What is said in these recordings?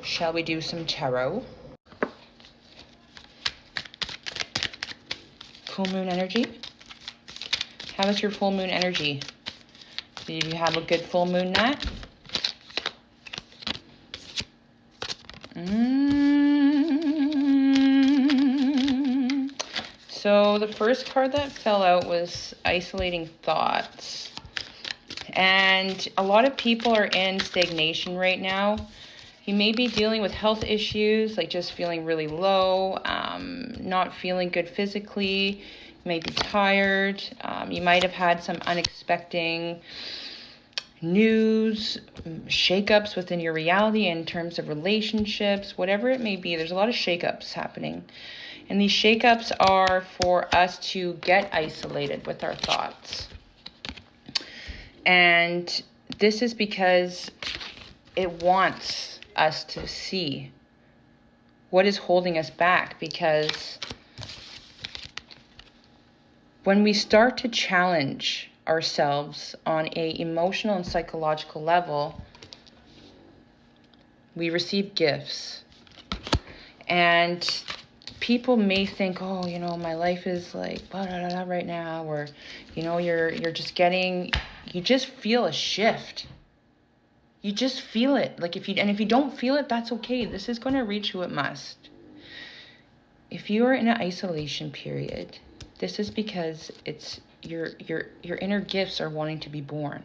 Shall we do some tarot? Full moon energy. How is your full moon energy? Did you have a good full moon night? So the first card that fell out was isolating thoughts. And a lot of people are in stagnation right now. You may be dealing with health issues, like just feeling really low, not feeling good physically. You may be tired. You might have had some unexpected news, shakeups within your reality in terms of relationships, whatever it may be. There's a lot of shakeups happening. And these shakeups are for us to get isolated with our thoughts. And this is because it wants us to see what is holding us back. Because when we start to challenge ourselves on a emotional and psychological level, we receive gifts. And people may think, oh, you know, my life is like right now, or, you know, you're just getting, you just feel a shift. You just feel it. Like if you don't feel it, that's okay. This is going to reach who it must. If you are in an isolation period, this is because it's your inner gifts are wanting to be born.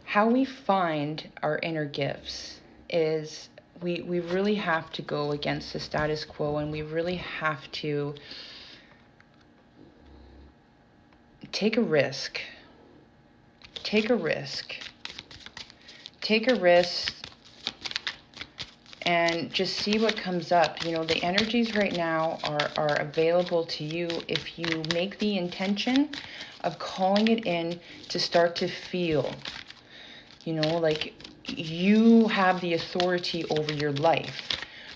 How we find our inner gifts is we really have to go against the status quo, and we really have to take a risk. Take a risk. Take a risk and just see what comes up. You know, the energies right now are available to you if you make the intention of calling it in to start to feel. You know, like you have the authority over your life,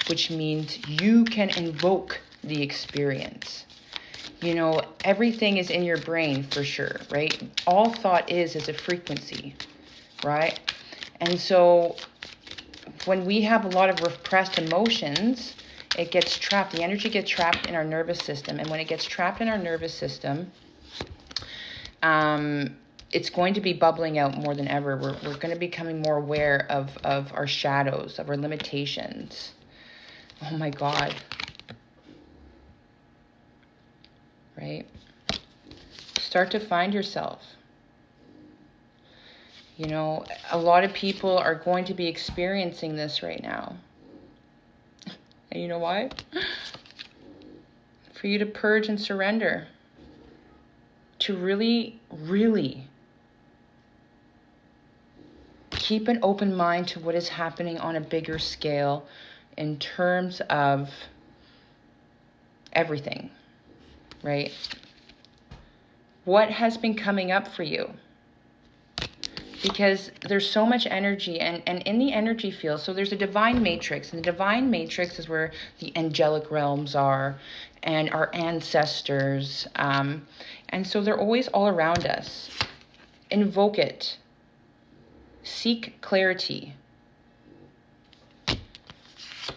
which means you can invoke the experience. You know, everything is in your brain for sure, right? All thought is a frequency, right? And so when we have a lot of repressed emotions, it gets trapped. The energy gets trapped in our nervous system. And when it gets trapped in our nervous system, it's going to be bubbling out more than ever. We're going to be becoming more aware of our shadows, of our limitations. Oh my God. Right? Start to find yourself. You know, a lot of people are going to be experiencing this right now. And you know why? For you to purge and surrender. To really, really keep an open mind to what is happening on a bigger scale in terms of everything, right? What has been coming up for you? Because there's so much energy, and in the energy field, so there's a divine matrix, and the divine matrix is where the angelic realms are, and our ancestors, and so they're always all around us. Invoke it. Seek clarity.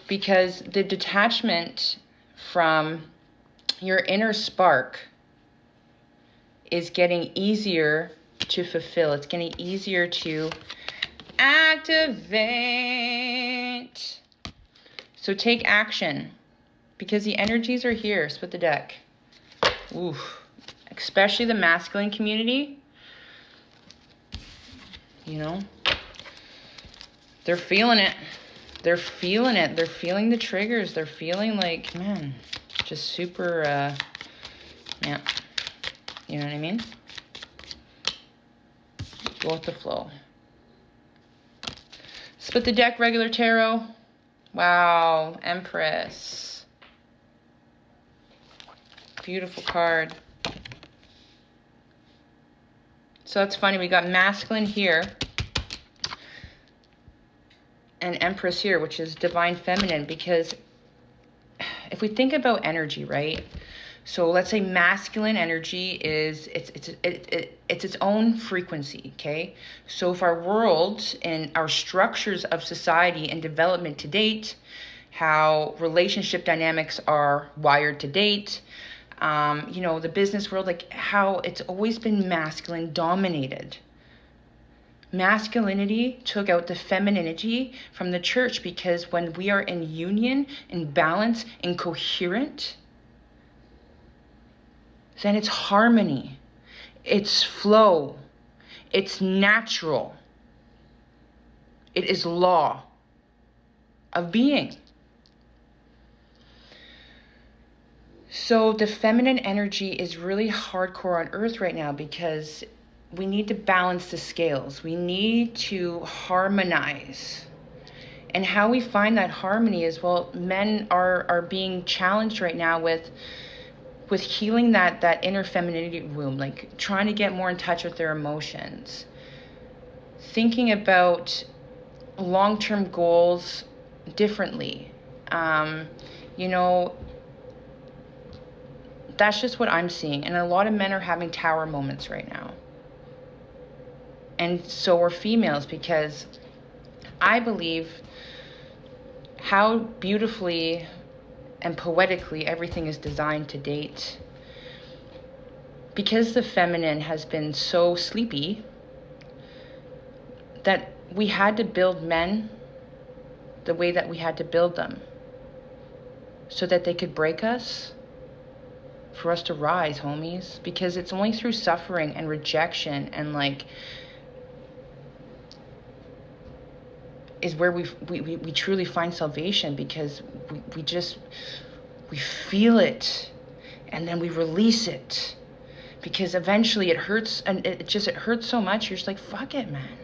Because the detachment from your inner spark is getting easier to fulfill. It's getting easier to activate. So take action, because the energies are here. Split the deck. Ooh, especially the masculine community. You know, they're feeling it. They're feeling it. They're feeling the triggers. They're feeling like, man, just super, yeah. You know what I mean? Go with the flow. Split the deck, regular tarot. Wow, Empress. Beautiful card. So that's funny. We got masculine here and Empress here, which is divine feminine. Because if we think about energy, right? So let's say masculine energy is it's its own frequency, okay? So if our world and our structures of society and development to date, how relationship dynamics are wired to date, the business world, like how it's always been masculine dominated. Masculinity took out the femininity from the church, because when we are in union, in balance, in coherent, then it's harmony, it's flow, it's natural, it is law of being. So the feminine energy is really hardcore on earth right now, because we need to balance the scales. We need to harmonize. And how we find that harmony is, well, men are being challenged right now with healing that inner femininity womb, like trying to get more in touch with their emotions, thinking about long-term goals differently. That's just what I'm seeing. And a lot of men are having tower moments right now. And so are females, because I believe how beautifully and poetically everything is designed to date. Because the feminine has been so sleepy, that we had to build men the way that we had to build them, so that they could break us, for us to rise, homies. Because it's only through suffering and rejection and is where we truly find salvation, because we feel it, and then we release it, because eventually it hurts, and it hurts so much, you're just like, fuck it, man.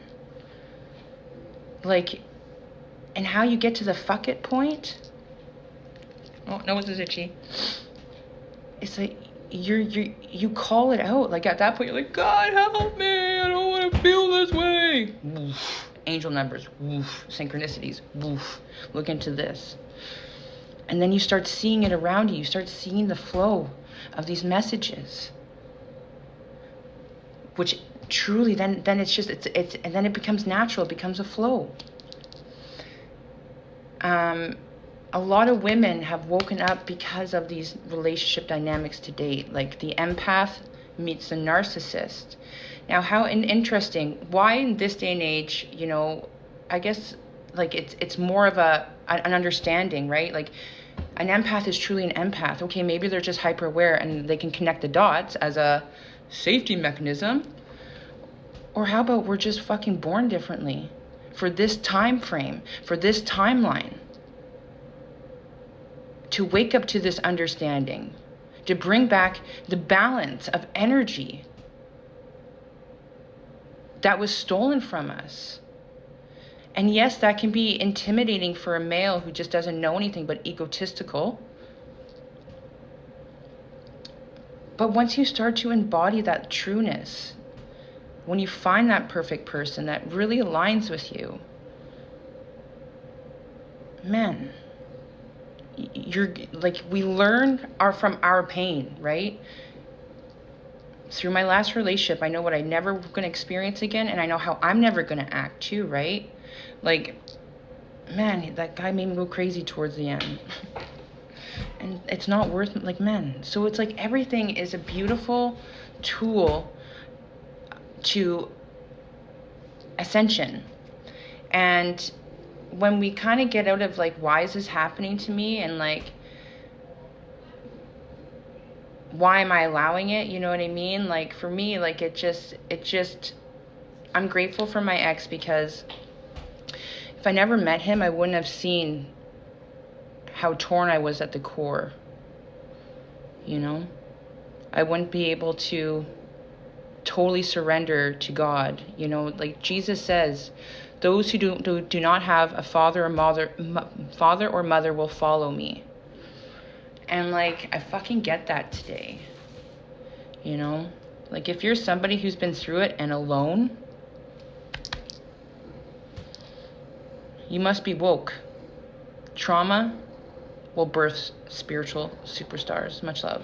Like, and how you get to the fuck it point, oh no, it's itchy, it's like you call it out. Like, at that point, you're like, God help me, I don't want to feel this way. Woof. Angel numbers, woof. Synchronicities, woof. Look into this. And then you start seeing it around you. You start seeing the flow of these messages, which truly then it's just, it's and then it becomes natural. It becomes a flow. A lot of women have woken up because of these relationship dynamics to date, like the empath meets the narcissist. Now, how interesting, why in this day and age, I guess, like, it's more of an understanding, right? Like, an empath is truly an empath. Okay, maybe they're just hyper aware and they can connect the dots as a safety mechanism. Or how about we're just fucking born differently for this time frame, for this timeline, to wake up to this understanding, to bring back the balance of energy that was stolen from us. And yes, that can be intimidating for a male who just doesn't know anything but egotistical. But once you start to embody that trueness, when you find that perfect person that really aligns with you, man, you're like, we learn from our pain, right? Through my last relationship, I know what I never going to experience again, and I know how I'm never going to act too, right? Like, man, that guy made me go crazy towards the end. And it's not worth, like, man. So it's like everything is a beautiful tool to ascension. And when we kind of get out of, like, why is this happening to me, and, like, why am I allowing it? You know what I mean? Like, for me, like, it just, I'm grateful for my ex, because if I never met him, I wouldn't have seen how torn I was at the core. I wouldn't be able to totally surrender to God. Like Jesus says, those who do not have a father or mother will follow me. And, like, I fucking get that today. Like, if you're somebody who's been through it and alone, you must be woke. Trauma will birth spiritual superstars. Much love.